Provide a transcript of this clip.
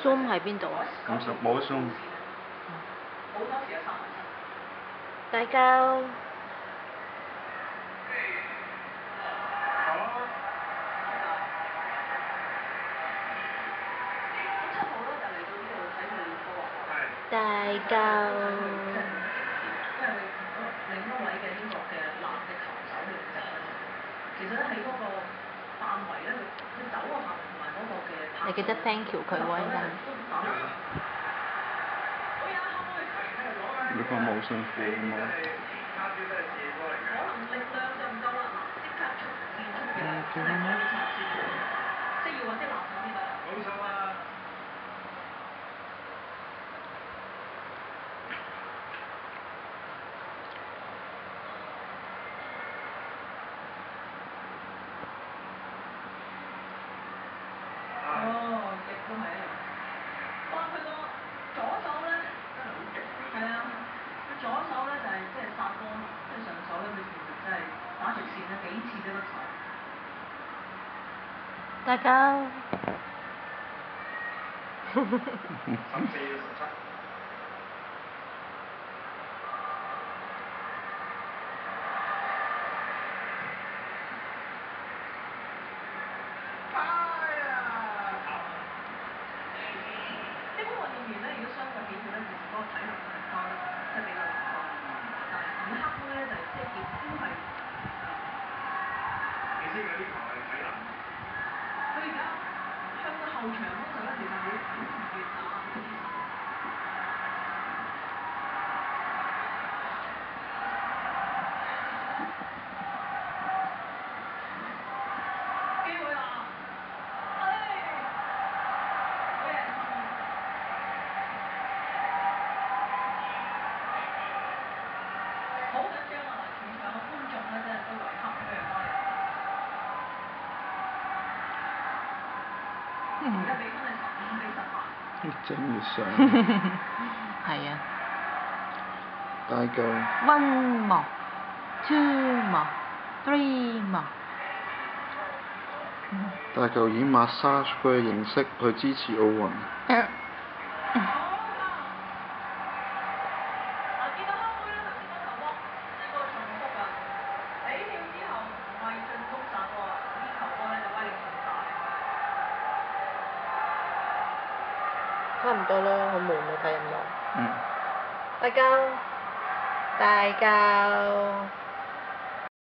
Zoom 喺邊度啊50冇 Zoom。大家大家你記得 thank you 佢喎，應該。你講冇辛苦嘛？大家整嘅相。係啊。大嚿。One more, two more, three more。大嚿以 massage 嘅形式去支持奧運。差唔多啦，好悶啊，睇咁耐。嗯。大家。